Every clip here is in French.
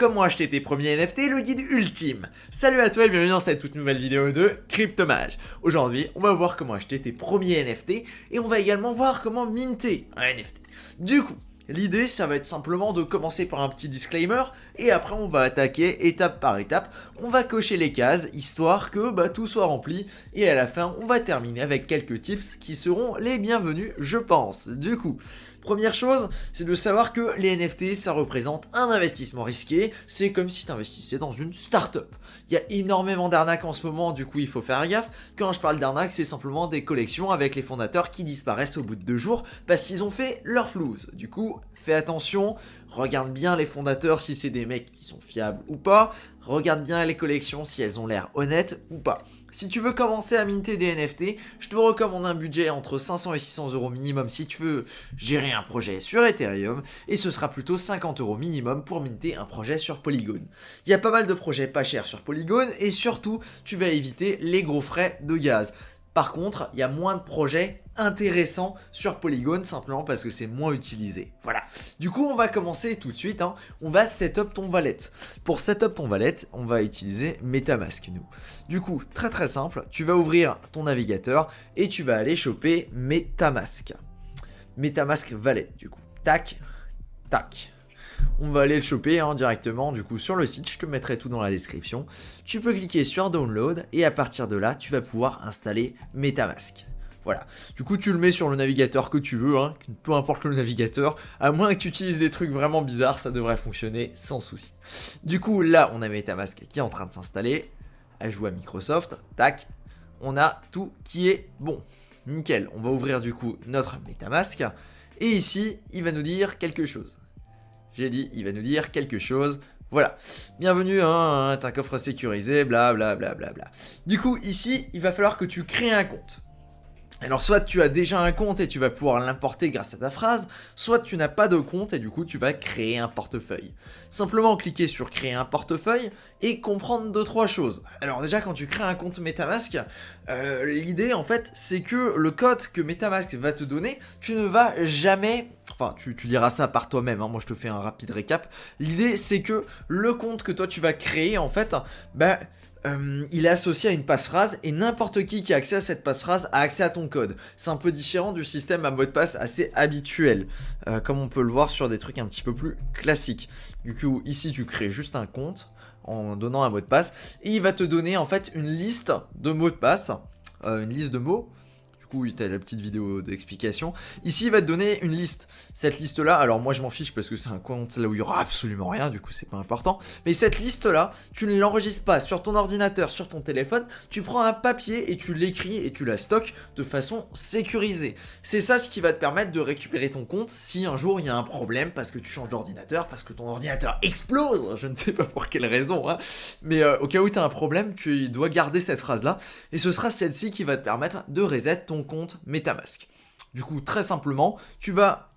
comment acheter tes premiers NFT, le guide ultime. Salut à toi et bienvenue dans cette toute nouvelle vidéo de Cryptomage. Aujourd'hui, on va voir comment acheter tes premiers NFT et on va également voir comment minter un NFT. Du coup, l'idée, ça va être simplement de commencer par un petit disclaimer et après on va attaquer étape par étape. On va cocher les cases histoire que tout soit rempli et à la fin on va terminer avec quelques tips qui seront les bienvenus je pense. Du coup, première chose, c'est de savoir que les NFT ça représente un investissement risqué. C'est comme si tu investissais dans une start-up. Il y a énormément d'arnaques en ce moment, du coup il faut faire gaffe. Quand je parle d'arnaque, c'est simplement des collections avec les fondateurs qui disparaissent au bout de 2 jours parce qu'ils ont fait leur flouze. Du coup, fais attention, regarde bien les fondateurs si c'est des mecs qui sont fiables ou pas, regarde bien les collections si elles ont l'air honnêtes ou pas. Si tu veux commencer à minter des NFT, je te recommande un budget entre 500 et 600 euros minimum si tu veux gérer un projet sur Ethereum, et ce sera plutôt 50 euros minimum pour minter un projet sur Polygon. Il y a pas mal de projets pas chers sur Polygon, et surtout, tu vas éviter les gros frais de gaz. Par contre, il y a moins de projets intéressants sur Polygon simplement parce que c'est moins utilisé. Voilà. Du coup, on va commencer tout de suite. On va setup ton wallet. Pour setup ton wallet, on va utiliser MetaMask, nous. Du coup, très simple. Tu vas ouvrir ton navigateur et tu vas aller choper MetaMask. MetaMask Wallet, du coup. Tac, tac. On va aller le choper directement du coup sur le site, je te mettrai tout dans la description. Tu peux cliquer sur Download et à partir de là, tu vas pouvoir installer MetaMask. Voilà, du coup tu le mets sur le navigateur que tu veux, peu importe le navigateur, à moins que tu utilises des trucs vraiment bizarres, ça devrait fonctionner sans souci. Du coup là, on a MetaMask qui est en train de s'installer, ajout à Microsoft, tac, on a tout qui est bon. Nickel, on va ouvrir du coup notre MetaMask et ici, il va nous dire quelque chose. J'ai dit, il va nous dire quelque chose. Voilà. Bienvenue, t'as un coffre sécurisé, blablabla. Du coup, ici, il va falloir que tu crées un compte. Alors, soit tu as déjà un compte et tu vas pouvoir l'importer grâce à ta phrase, soit tu n'as pas de compte et du coup, tu vas créer un portefeuille. Simplement cliquer sur créer un portefeuille et comprendre 2-3 choses. Alors déjà, quand tu crées un compte MetaMask, l'idée en fait, c'est que le code que MetaMask va te donner, tu ne vas jamais... Enfin, tu liras ça par toi-même, moi je te fais un rapide récap. L'idée, c'est que le compte que toi tu vas créer, en fait, il est associé à une passphrase et n'importe qui a accès à cette passphrase a accès à ton code. C'est un peu différent du système à mot de passe assez habituel, comme on peut le voir sur des trucs un petit peu plus classiques. Du coup, ici tu crées juste un compte en donnant un mot de passe et il va te donner en fait une liste de mots de passe, une liste de mots. Oui, t'as la petite vidéo d'explication. Ici, il va te donner une liste. Cette liste-là, alors moi je m'en fiche parce que c'est un compte là où il y aura absolument rien, du coup c'est pas important. Mais cette liste-là, tu ne l'enregistres pas sur ton ordinateur, sur ton téléphone. Tu prends un papier et tu l'écris et tu la stockes de façon sécurisée. C'est ça ce qui va te permettre de récupérer ton compte si un jour il y a un problème parce que tu changes d'ordinateur, parce que ton ordinateur explose. Je ne sais pas pour quelle raison, mais au cas où tu as un problème, tu dois garder cette phrase-là. Et ce sera celle-ci qui va te permettre de reset ton compte MetaMask. Du coup, très simplement, tu vas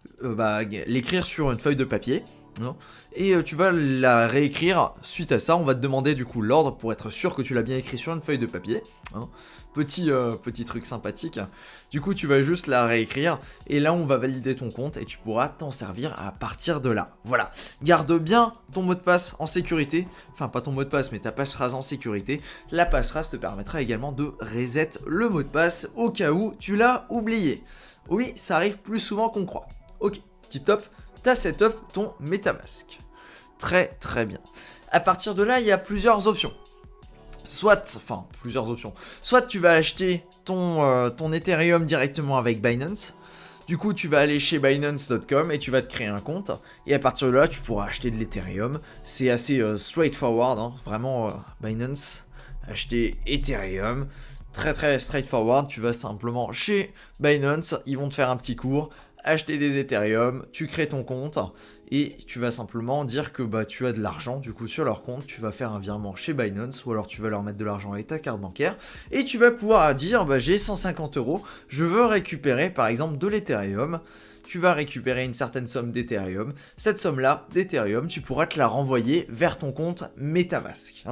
l'écrire sur une feuille de papier et tu vas la réécrire suite à ça. On va te demander du coup l'ordre pour être sûr que tu l'as bien écrit sur une feuille de papier. Petit truc sympathique. Du coup, tu vas juste la réécrire et là, on va valider ton compte et tu pourras t'en servir à partir de là. Voilà. Garde bien ton mot de passe en sécurité. Enfin, pas ton mot de passe, mais ta passphrase en sécurité. La passphrase te permettra également de reset le mot de passe au cas où tu l'as oublié. Oui, ça arrive plus souvent qu'on croit. Ok, tip top. T'as setup ton MetaMask. Très bien. À partir de là, il y a plusieurs options. Soit tu vas acheter ton Ethereum directement avec Binance. Du coup, tu vas aller chez Binance.com et tu vas te créer un compte. Et à partir de là, tu pourras acheter de l'Ethereum. C'est assez straightforward, vraiment Binance. Acheter Ethereum. Très straightforward. Tu vas simplement chez Binance. Ils vont te faire un petit cours. Acheter des Ethereum, tu crées ton compte et tu vas simplement dire que tu as de l'argent du coup sur leur compte, tu vas faire un virement chez Binance ou alors tu vas leur mettre de l'argent avec ta carte bancaire et tu vas pouvoir dire j'ai 150 euros, je veux récupérer par exemple de l'Ethereum. Tu vas récupérer une certaine somme d'Ethereum. Cette somme-là d'Ethereum, tu pourras te la renvoyer vers ton compte MetaMask.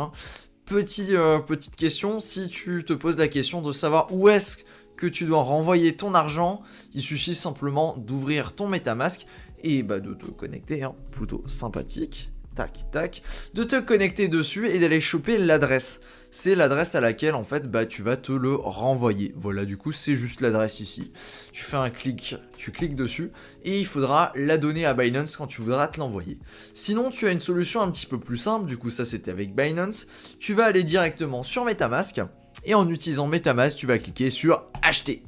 Petite question, si tu te poses la question de savoir où est-ce que tu dois renvoyer ton argent, il suffit simplement d'ouvrir ton MetaMask et de te connecter, plutôt sympathique. tac, tac, de te connecter dessus et d'aller choper l'adresse. C'est l'adresse à laquelle en fait tu vas te le renvoyer. Voilà, du coup c'est juste l'adresse ici. Tu fais un clic, tu cliques dessus et il faudra la donner à Binance quand tu voudras te l'envoyer. Sinon tu as une solution un petit peu plus simple, du coup ça c'était avec Binance. Tu vas aller directement sur MetaMask et en utilisant MetaMask tu vas cliquer sur acheter.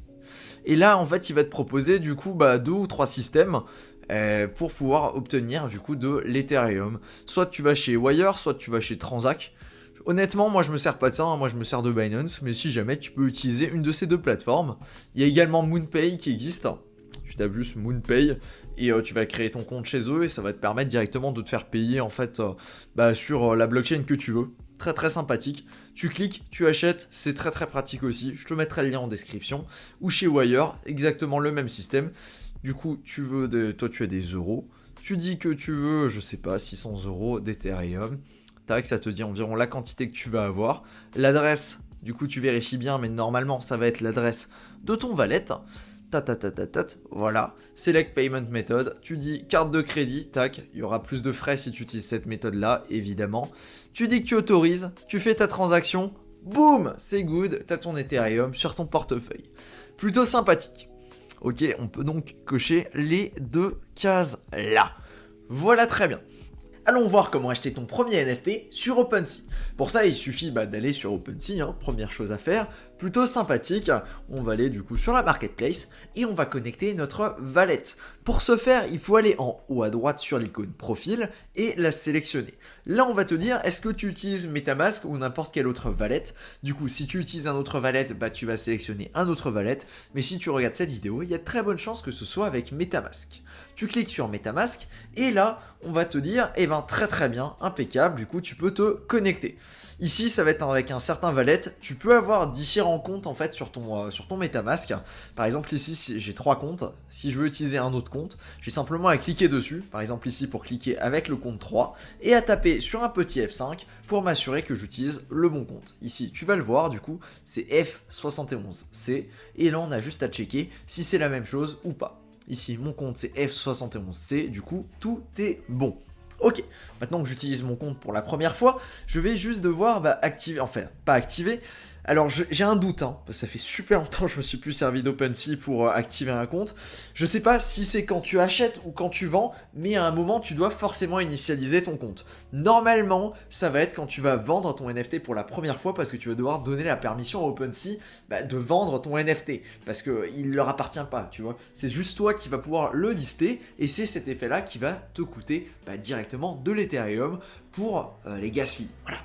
Et là en fait il va te proposer du coup 2 ou 3 systèmes pour pouvoir obtenir du coup de l'Ethereum. Soit tu vas chez Wire, soit tu vas chez Transac. Honnêtement, moi je me sers pas de ça, hein, moi je me sers de Binance, mais si jamais tu peux utiliser une de ces deux plateformes. Il y a également MoonPay qui existe. Tu tapes juste MoonPay et tu vas créer ton compte chez eux et ça va te permettre directement de te faire payer en fait sur la blockchain que tu veux. Très très sympathique. Tu cliques, tu achètes, c'est très très pratique aussi. Je te mettrai le lien en description. Ou chez Wire, exactement le même système. Du coup, toi tu as des euros. Tu dis que tu veux, je sais pas, 600 euros d'Ethereum. Tac, ça te dit environ la quantité que tu vas avoir. L'adresse, du coup tu vérifies bien, mais normalement ça va être l'adresse de ton wallet. Voilà. Select Payment Method. Tu dis carte de crédit, tac. Il y aura plus de frais si tu utilises cette méthode-là, évidemment. Tu dis que tu autorises, tu fais ta transaction. Boum, c'est good. T'as ton Ethereum sur ton portefeuille. Plutôt sympathique. Ok, on peut donc cocher les deux cases là. Voilà, très bien. Allons voir comment acheter ton premier NFT sur OpenSea. Pour ça, il suffit d'aller sur OpenSea, hein, première chose à faire, plutôt sympathique. On va aller du coup sur la marketplace et on va connecter notre wallet. Pour ce faire, il faut aller en haut à droite sur l'icône profil et la sélectionner. Là, on va te dire, est-ce que tu utilises MetaMask ou n'importe quel autre wallet? Du coup, si tu utilises un autre wallet, tu vas sélectionner un autre wallet. Mais si tu regardes cette vidéo, il y a de très bonnes chances que ce soit avec MetaMask. Tu cliques sur MetaMask et là, on va te dire, très très bien, impeccable, du coup tu peux te connecter. Ici, ça va être avec un certain wallet. Tu peux avoir différents comptes en fait sur ton MetaMask. Par exemple, ici, j'ai 3 comptes. Si je veux utiliser un autre compte, j'ai simplement à cliquer dessus. Par exemple, ici, pour cliquer avec le compte 3 et à taper sur un petit F5 pour m'assurer que j'utilise le bon compte. Ici, tu vas le voir, du coup, c'est F71C. Et là, on a juste à checker si c'est la même chose ou pas. Ici, mon compte, c'est F71C. Du coup, tout est bon. Ok, maintenant que j'utilise mon compte pour la première fois, je vais juste devoir activer, enfin pas activer. Alors j'ai un doute, hein, parce que ça fait super longtemps que je me suis plus servi d'OpenSea pour activer un compte. Je sais pas si c'est quand tu achètes ou quand tu vends, mais à un moment tu dois forcément initialiser ton compte. Normalement, ça va être quand tu vas vendre ton NFT pour la première fois, parce que tu vas devoir donner la permission à OpenSea de vendre ton NFT, parce qu'il ne leur appartient pas, tu vois. C'est juste toi qui vas pouvoir le lister, et c'est cet effet-là qui va te coûter directement de l'Ethereum pour les gas fees. Voilà.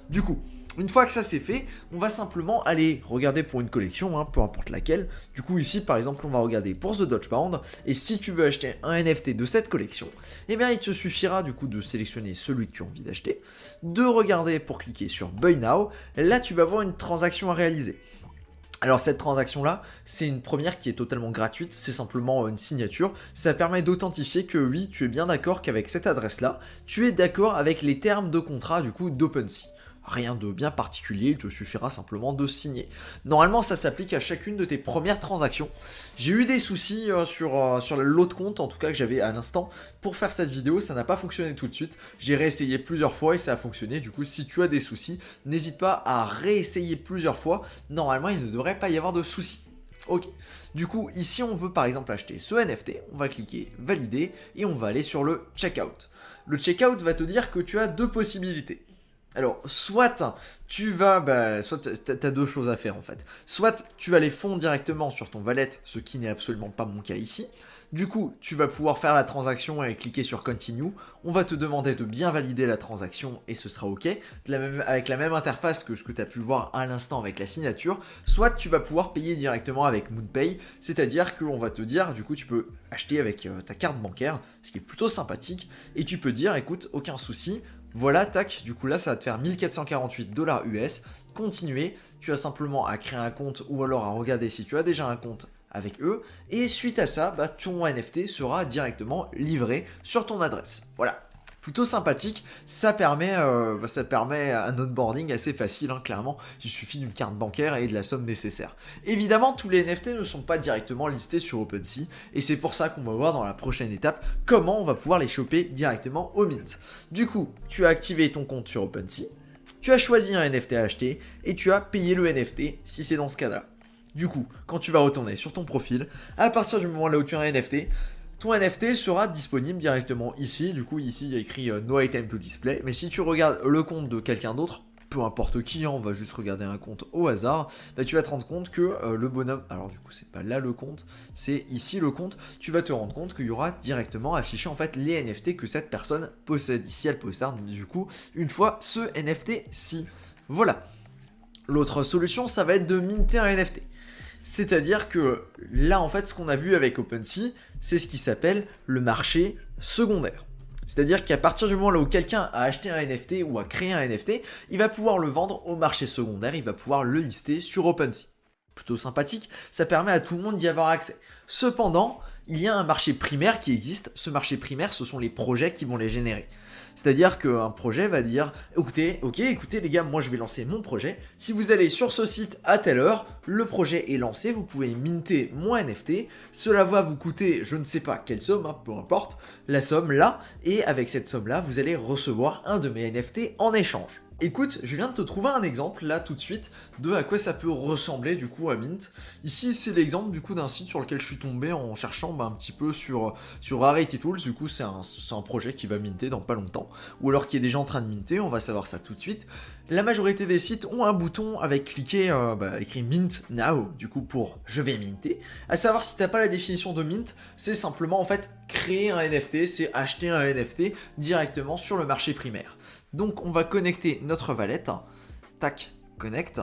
Du coup, une fois que ça c'est fait, on va simplement aller regarder pour une collection, hein, peu importe laquelle. Du coup ici par exemple on va regarder pour The Dodgebound. Et si tu veux acheter un NFT de cette collection, il te suffira du coup de sélectionner celui que tu as envie d'acheter, de regarder pour cliquer sur Buy Now. Là tu vas voir une transaction à réaliser. Alors cette transaction là, c'est une première qui est totalement gratuite, c'est simplement une signature, ça permet d'authentifier que oui, tu es bien d'accord qu'avec cette adresse là, tu es d'accord avec les termes de contrat du coup d'OpenSea. Rien de bien particulier, il te suffira simplement de signer. Normalement, ça s'applique à chacune de tes premières transactions. J'ai eu des soucis sur l'autre compte, en tout cas que j'avais à l'instant. Pour faire cette vidéo, ça n'a pas fonctionné tout de suite. J'ai réessayé plusieurs fois et ça a fonctionné. Du coup, si tu as des soucis, n'hésite pas à réessayer plusieurs fois. Normalement, il ne devrait pas y avoir de soucis. Ok, du coup ici on veut par exemple acheter ce NFT, on va cliquer valider et on va aller sur le checkout. Le checkout va te dire que tu as deux possibilités. Alors, soit tu vas, soit tu as deux choses à faire en fait. Soit tu vas les fondre directement sur ton wallet, ce qui n'est absolument pas mon cas ici. Du coup, tu vas pouvoir faire la transaction et cliquer sur Continue. On va te demander de bien valider la transaction et ce sera OK. Avec la même interface que ce que tu as pu voir à l'instant avec la signature. Soit tu vas pouvoir payer directement avec MoonPay. C'est-à-dire qu'on va te dire, du coup, tu peux acheter avec ta carte bancaire, ce qui est plutôt sympathique. Et tu peux dire, écoute, aucun souci. Voilà, tac, du coup là ça va te faire 1448 $ US. Continuer, tu as simplement à créer un compte ou alors à regarder si tu as déjà un compte avec eux. Et suite à ça, ton NFT sera directement livré sur ton adresse. Voilà, Plutôt sympathique, ça permet un onboarding assez facile, hein, clairement, il suffit d'une carte bancaire et de la somme nécessaire. Évidemment, tous les NFT ne sont pas directement listés sur OpenSea, et c'est pour ça qu'on va voir dans la prochaine étape comment on va pouvoir les choper directement au mint. Du coup, tu as activé ton compte sur OpenSea, tu as choisi un NFT à acheter, et tu as payé le NFT si c'est dans ce cas-là. Du coup, quand tu vas retourner sur ton profil, à partir du moment là où tu as un NFT, ton NFT sera disponible directement ici. Du coup, ici, il y a écrit No item to display. Mais si tu regardes le compte de quelqu'un d'autre, peu importe qui, hein, on va juste regarder un compte au hasard, bah, tu vas te rendre compte que le bonhomme, alors du coup c'est pas là le compte, c'est ici le compte, tu vas te rendre compte qu'il y aura directement affiché en fait les NFT que cette personne possède. Ici elle possède du coup une fois ce NFT-ci. Voilà. L'autre solution, ça va être de minter un NFT. C'est-à-dire que là, en fait, ce qu'on a vu avec OpenSea, c'est ce qui s'appelle le marché secondaire. C'est-à-dire qu'à partir du moment là où quelqu'un a acheté un NFT ou a créé un NFT, il va pouvoir le vendre au marché secondaire, il va pouvoir le lister sur OpenSea. Plutôt sympathique, ça permet à tout le monde d'y avoir accès. Cependant, il y a un marché primaire qui existe. Ce marché primaire, ce sont les projets qui vont les générer. C'est-à-dire qu'un projet va dire, écoutez les gars, moi je vais lancer mon projet. Si vous allez sur ce site à telle heure, le projet est lancé, vous pouvez minter mon NFT. Cela va vous coûter, je ne sais pas quelle somme, hein, peu importe, la somme là. Et avec cette somme-là, vous allez recevoir un de mes NFT en échange. Écoute, je viens de te trouver un exemple là tout de suite de à quoi ça peut ressembler du coup à Mint. Ici c'est l'exemple du coup d'un site sur lequel je suis tombé en cherchant un petit peu sur Rarity Tools. Du coup c'est un projet qui va minter dans pas longtemps, ou alors qui est déjà en train de minter, on va savoir ça tout de suite. La majorité des sites ont un bouton avec cliqué écrit Mint Now, du coup pour je vais minter. À savoir, si t'as pas la définition de mint, c'est simplement en fait créer un NFT, c'est acheter un NFT directement sur le marché primaire. Donc on va connecter notre wallet, tac, connect.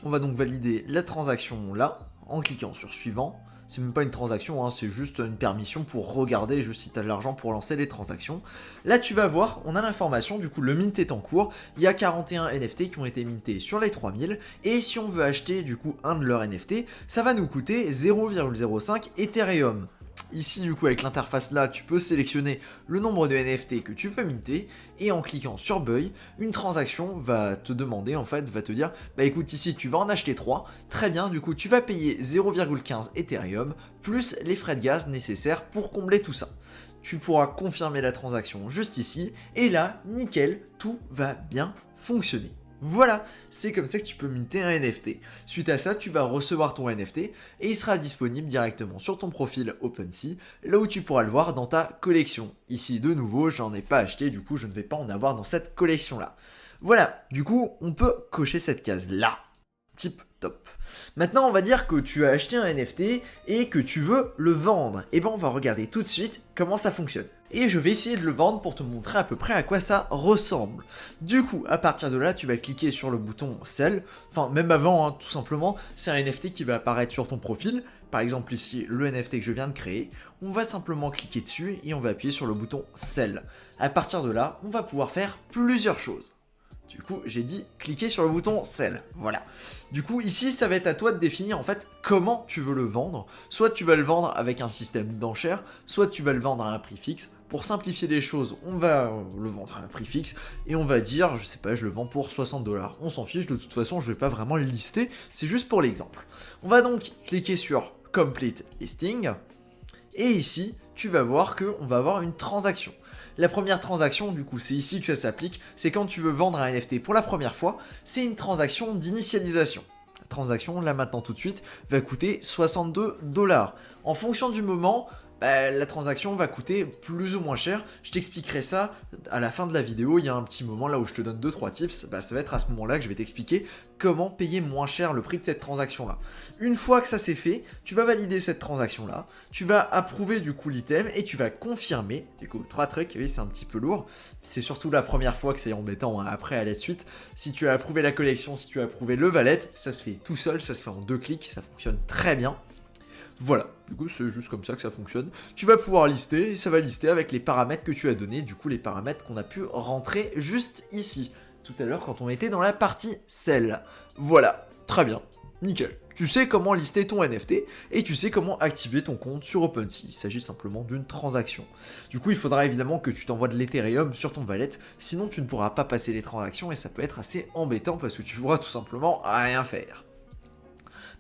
On va donc valider la transaction là, en cliquant sur suivant. C'est même pas une transaction, hein, c'est juste une permission pour regarder juste si tu as de l'argent pour lancer les transactions. Là tu vas voir, on a l'information, du coup le mint est en cours, il y a 41 NFT qui ont été mintés sur les 3000, et si on veut acheter du coup un de leurs NFT, ça va nous coûter 0,05 Ethereum. Ici du coup avec l'interface là, tu peux sélectionner le nombre de NFT que tu veux minter, et en cliquant sur Buy, une transaction va te demander en fait, va te dire bah écoute, ici tu vas en acheter 3, très bien, du coup tu vas payer 0,15 Ethereum plus les frais de gaz nécessaires pour combler tout ça. Tu pourras confirmer la transaction juste ici, et là, nickel, tout va bien fonctionner. Voilà, c'est comme ça que tu peux minter un NFT. Suite à ça, tu vas recevoir ton NFT et il sera disponible directement sur ton profil OpenSea, là où tu pourras le voir dans ta collection. Ici, de nouveau, j'en ai pas acheté, du coup, je ne vais pas en avoir dans cette collection-là. Voilà, du coup, on peut cocher cette case-là. Tip top. Maintenant, on va dire que tu as acheté un NFT et que tu veux le vendre. Et ben, on va regarder tout de suite comment ça fonctionne. Et je vais essayer de le vendre pour te montrer à peu près à quoi ça ressemble. Du coup, à partir de là, tu vas cliquer sur le bouton Sell. Enfin, même avant, hein, tout simplement, c'est un NFT qui va apparaître sur ton profil. Par exemple ici, le NFT que je viens de créer. On va simplement cliquer dessus et on va appuyer sur le bouton Sell. À partir de là, on va pouvoir faire plusieurs choses. Du coup, j'ai dit cliquer sur le bouton Sell. Voilà. Du coup, ici, ça va être à toi de définir en fait comment tu veux le vendre. Soit tu vas le vendre avec un système d'enchères, soit tu vas le vendre à un prix fixe. Pour simplifier les choses, on va le vendre à un prix fixe et on va dire, je sais pas, je le vends pour 60 $. On s'en fiche, de toute façon, je vais pas vraiment le lister, c'est juste pour l'exemple. On va donc cliquer sur Complete Listing et ici, tu vas voir qu'on va avoir une transaction. La première transaction, du coup, c'est ici que ça s'applique, c'est quand tu veux vendre un NFT pour la première fois, c'est une transaction d'initialisation. La transaction, là maintenant tout de suite, va coûter 62 $. En fonction du moment, la transaction va coûter plus ou moins cher. Je t'expliquerai ça à la fin de la vidéo. Il y a un petit moment là où je te donne 2-3 tips. Ça va être à ce moment là que je vais t'expliquer comment payer moins cher le prix de cette transaction là. Une fois que ça c'est fait, tu vas valider cette transaction là, tu vas approuver du coup l'item et tu vas confirmer. Du coup 3 trucs, oui c'est un petit peu lourd, c'est surtout la première fois que c'est embêtant, hein. Après à la suite, si tu as approuvé la collection, si tu as approuvé le wallet, ça se fait tout seul, ça se fait en 2 clics, ça fonctionne très bien. Voilà, du coup c'est juste comme ça que ça fonctionne. Tu vas pouvoir lister et ça va lister avec les paramètres que tu as donnés, du coup les paramètres qu'on a pu rentrer juste ici, tout à l'heure quand on était dans la partie Sell. Voilà, très bien. Nickel. Tu sais comment lister ton NFT et tu sais comment activer ton compte sur OpenSea. Il s'agit simplement d'une transaction. Du coup, il faudra évidemment que tu t'envoies de l'Ethereum sur ton wallet, sinon tu ne pourras pas passer les transactions et ça peut être assez embêtant parce que tu pourras tout simplement rien faire.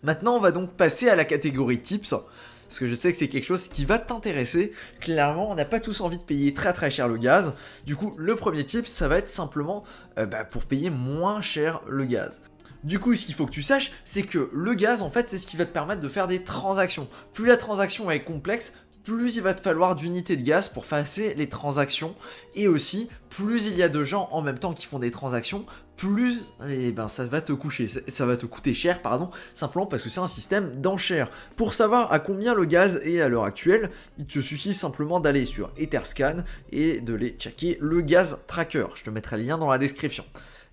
Maintenant, on va donc passer à la catégorie tips. Parce que je sais que c'est quelque chose qui va t'intéresser. Clairement, on n'a pas tous envie de payer très très cher le gaz. Du coup, le premier tip, ça va être simplement pour payer moins cher le gaz. Du coup, ce qu'il faut que tu saches, c'est que le gaz, en fait, c'est ce qui va te permettre de faire des transactions. Plus la transaction est complexe, plus il va te falloir d'unités de gaz pour passer les transactions. Et aussi, plus il y a de gens en même temps qui font des transactions, plus ça va te coûter cher, simplement parce que c'est un système d'enchères. Pour savoir à combien le gaz est à l'heure actuelle, il te suffit simplement d'aller sur Etherscan et de les checker le gaz tracker. Je te mettrai le lien dans la description.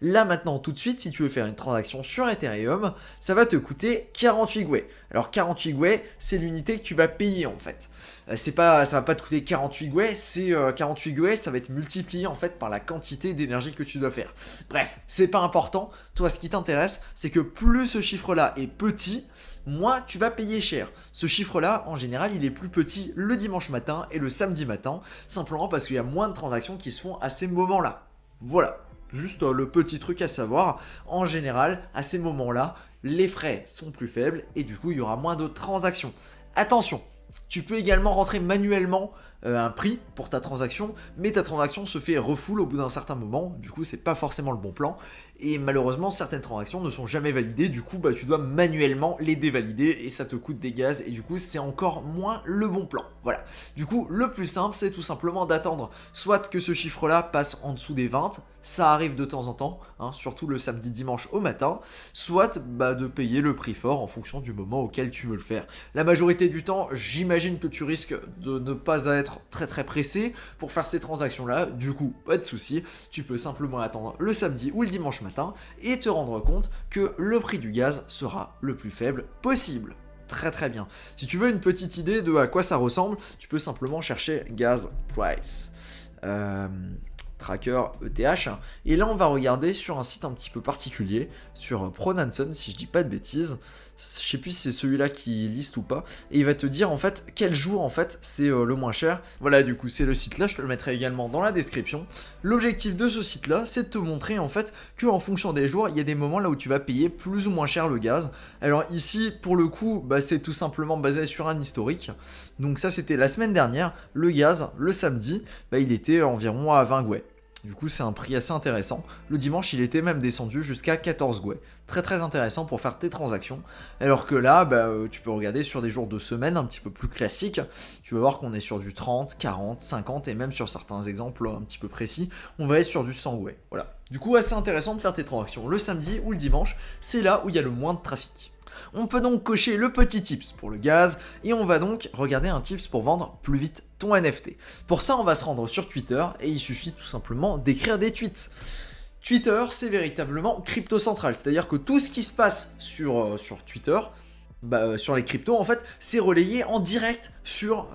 Là maintenant, tout de suite, si tu veux faire une transaction sur Ethereum, ça va te coûter 48 gwei. Alors 48 gwei, c'est l'unité que tu vas payer en fait. Ça va pas te coûter 48 gwei, c'est 48 gwei, ça va être multiplié en fait par la quantité d'énergie que tu dois faire. Bref, c'est pas important. Toi, ce qui t'intéresse, c'est que plus ce chiffre-là est petit, moins tu vas payer cher. Ce chiffre-là, en général, il est plus petit le dimanche matin et le samedi matin, simplement parce qu'il y a moins de transactions qui se font à ces moments-là. Voilà. Juste le petit truc à savoir, en général, à ces moments-là, les frais sont plus faibles et du coup, il y aura moins de transactions. Attention, tu peux également rentrer manuellement un prix pour ta transaction, mais ta transaction se fait refull au bout d'un certain moment, du coup c'est pas forcément le bon plan, et malheureusement certaines transactions ne sont jamais validées, du coup tu dois manuellement les dévalider et ça te coûte des gaz, et du coup c'est encore moins le bon plan. Voilà, du coup le plus simple c'est tout simplement d'attendre soit que ce chiffre là passe en dessous des 20, ça arrive de temps en temps, surtout le samedi dimanche au matin, soit de payer le prix fort en fonction du moment auquel tu veux le faire. La majorité du temps, j'imagine que tu risques de ne pas être très très pressé pour faire ces transactions là, du coup pas de souci, tu peux simplement attendre le samedi ou le dimanche matin et te rendre compte que le prix du gaz sera le plus faible possible. Très très bien. Si tu veux une petite idée de à quoi ça ressemble, tu peux simplement chercher gas price. Tracker ETH, et là on va regarder sur un site un petit peu particulier, sur Pronanson si je dis pas de bêtises, je sais plus si c'est celui-là qui liste ou pas, et il va te dire en fait quel jour en fait c'est le moins cher. Voilà, du coup c'est le site là, je te le mettrai également dans la description. L'objectif de ce site là, c'est de te montrer en fait que en fonction des jours, il y a des moments là où tu vas payer plus ou moins cher le gaz. Alors ici pour le coup, c'est tout simplement basé sur un historique. Donc ça c'était la semaine dernière, le gaz le samedi, il était environ à 20 gwei. Du coup, c'est un prix assez intéressant. Le dimanche, il était même descendu jusqu'à 14 gwei. Très très intéressant pour faire tes transactions. Alors que là, tu peux regarder sur des jours de semaine un petit peu plus classiques. Tu vas voir qu'on est sur du 30, 40, 50 et même sur certains exemples un petit peu précis, on va être sur du 100 gwei. Voilà. Du coup, assez intéressant de faire tes transactions le samedi ou le dimanche. C'est là où il y a le moins de trafic. On peut donc cocher le petit tips pour le gaz et on va donc regarder un tips pour vendre plus vite ton NFT. Pour ça, on va se rendre sur Twitter et il suffit tout simplement d'écrire des tweets. Twitter, c'est véritablement crypto-central, c'est-à-dire que tout ce qui se passe sur Twitter, sur les cryptos, en fait, c'est relayé en direct sur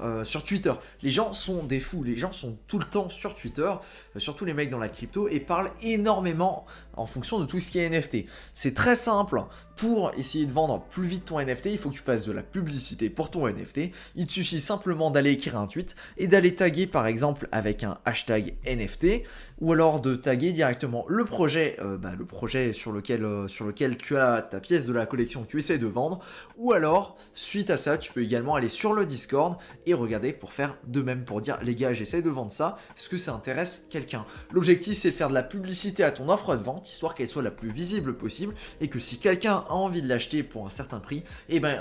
Twitter. Les gens sont des fous, les gens sont tout le temps sur Twitter, surtout les mecs dans la crypto, et parlent énormément en fonction de tout ce qui est NFT. C'est très simple, pour essayer de vendre plus vite ton NFT, il faut que tu fasses de la publicité pour ton NFT. Il te suffit simplement d'aller écrire un tweet et d'aller taguer par exemple avec un hashtag NFT, ou alors de taguer directement le projet sur lequel tu as ta pièce de la collection que tu essaies de vendre, ou alors suite à ça tu peux également aller sur le Discord et regarder pour faire de même, pour dire les gars j'essaie de vendre ça, est-ce que ça intéresse quelqu'un? L'objectif c'est de faire de la publicité à ton offre de vente, histoire qu'elle soit la plus visible possible et que si quelqu'un a envie de l'acheter pour un certain prix,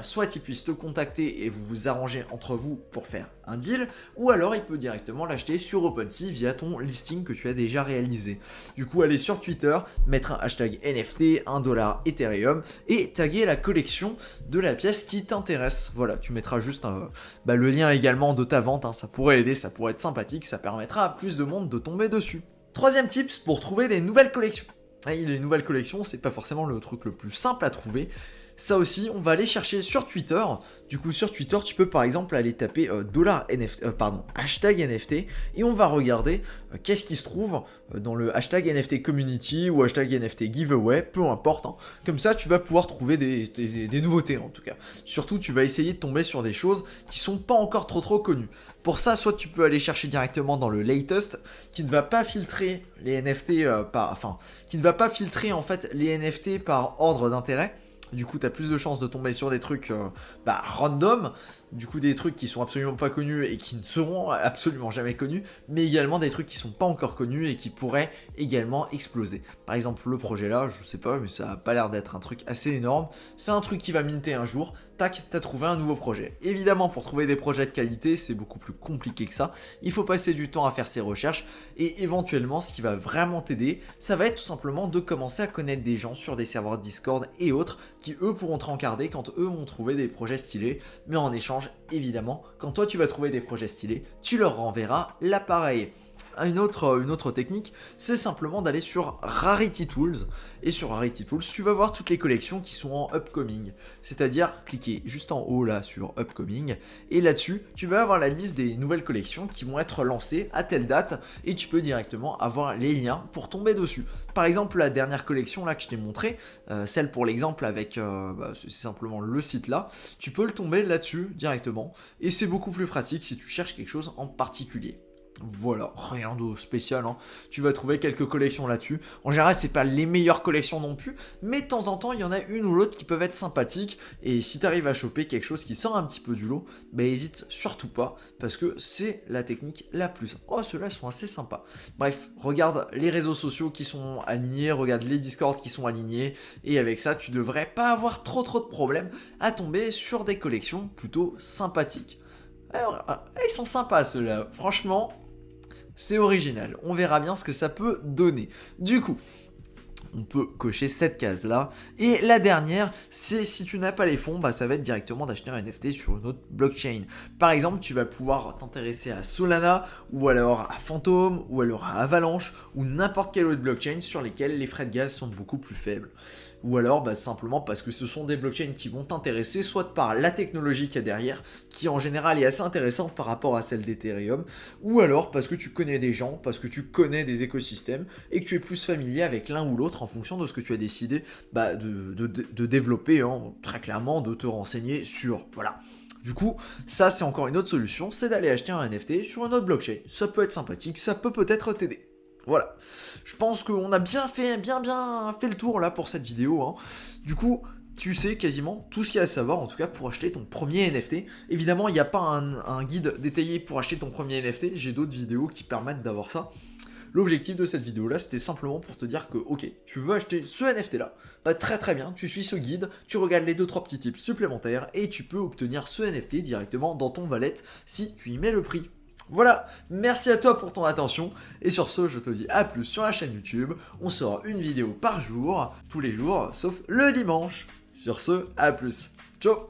soit il puisse te contacter et vous vous arrangez entre vous pour faire un deal, ou alors il peut directement l'acheter sur OpenSea via ton listing que tu as déjà réalisé. Du coup, aller sur Twitter, mettre un hashtag NFT, $1 Ethereum et taguer la collection de la pièce qui t'intéresse. Voilà, tu mettras juste le lien également de ta vente, ça pourrait aider, ça pourrait être sympathique, ça permettra à plus de monde de tomber dessus. Troisième tips pour trouver des nouvelles collections. Les nouvelles collections, c'est pas forcément le truc le plus simple à trouver. Ça aussi, on va aller chercher sur Twitter. Du coup, sur Twitter, tu peux par exemple aller taper hashtag NFT et on va regarder qu'est-ce qui se trouve dans le hashtag NFT community ou hashtag NFT giveaway, peu importe. Hein. Comme ça, tu vas pouvoir trouver des nouveautés en tout cas. Surtout, tu vas essayer de tomber sur des choses qui sont pas encore trop connues. Pour ça, soit tu peux aller chercher directement dans le latest, qui ne va pas filtrer les NFT qui ne va pas filtrer en fait les NFT par ordre d'intérêt. Du coup, tu as plus de chances de tomber sur des trucs random, du coup des trucs qui sont absolument pas connus et qui ne seront absolument jamais connus, mais également des trucs qui sont pas encore connus et qui pourraient également exploser. Par exemple, le projet là, je sais pas, mais ça a pas l'air d'être un truc assez énorme. C'est un truc qui va minter un jour. Tac, t'as trouvé un nouveau projet. Évidemment, pour trouver des projets de qualité, c'est beaucoup plus compliqué que ça. Il faut passer du temps à faire ses recherches et éventuellement, ce qui va vraiment t'aider, ça va être tout simplement de commencer à connaître des gens sur des serveurs Discord et autres qui eux pourront te rencarder quand eux vont trouver des projets stylés. Mais en échange, évidemment, quand toi tu vas trouver des projets stylés, tu leur renverras l'appareil. Une autre technique, c'est simplement d'aller sur Rarity Tools. Et sur Rarity Tools, tu vas voir toutes les collections qui sont en upcoming. C'est-à-dire, cliquer juste en haut là sur upcoming. Et là-dessus, tu vas avoir la liste des nouvelles collections qui vont être lancées à telle date. Et tu peux directement avoir les liens pour tomber dessus. Par exemple, la dernière collection là que je t'ai montré, celle pour l'exemple avec c'est simplement le site là, tu peux le tomber là-dessus directement. Et c'est beaucoup plus pratique si tu cherches quelque chose en particulier. Voilà, rien de spécial, hein. Tu vas trouver quelques collections là-dessus. En général, c'est pas les meilleures collections non plus, mais de temps en temps, il y en a une ou l'autre qui peuvent être sympathiques. Et si tu arrives à choper quelque chose qui sort un petit peu du lot, bah hésite surtout pas, parce que c'est la technique la plus simple. Oh, ceux-là sont assez sympas. Bref, regarde les réseaux sociaux qui sont alignés, regarde les Discord qui sont alignés, et avec ça, tu devrais pas avoir trop de problèmes à tomber sur des collections plutôt sympathiques. Alors, ils sont sympas ceux-là, franchement. C'est original, on verra bien ce que ça peut donner. Du coup, on peut cocher cette case là. Et la dernière, c'est si tu n'as pas les fonds, ça va être directement d'acheter un NFT sur une autre blockchain. Par exemple, tu vas pouvoir t'intéresser à Solana, ou alors à Phantom, ou alors à Avalanche, ou n'importe quelle autre blockchain sur lesquelles les frais de gaz sont beaucoup plus faibles. Ou alors simplement parce que ce sont des blockchains qui vont t'intéresser, soit par la technologie qu'il y a derrière, qui en général est assez intéressante par rapport à celle d'Ethereum, ou alors parce que tu connais des gens, parce que tu connais des écosystèmes, et que tu es plus familier avec l'un ou l'autre en fonction de ce que tu as décidé de développer, hein, très clairement, de te renseigner sur. Voilà. Du coup, ça c'est encore une autre solution, c'est d'aller acheter un NFT sur une autre blockchain. Ça peut être sympathique, ça peut peut-être t'aider. Voilà, je pense qu'on a bien fait le tour là pour cette vidéo. Hein. Du coup, tu sais quasiment tout ce qu'il y a à savoir, en tout cas pour acheter ton premier NFT. Évidemment, il n'y a pas un guide détaillé pour acheter ton premier NFT, j'ai d'autres vidéos qui permettent d'avoir ça. L'objectif de cette vidéo là, c'était simplement pour te dire que, ok, tu veux acheter ce NFT là, très bien, tu suis ce guide, tu regardes les 2-3 petits tips supplémentaires et tu peux obtenir ce NFT directement dans ton wallet si tu y mets le prix. Voilà, merci à toi pour ton attention, et sur ce, je te dis à plus sur la chaîne YouTube, on sort une vidéo par jour, tous les jours, sauf le dimanche. Sur ce, à plus, ciao.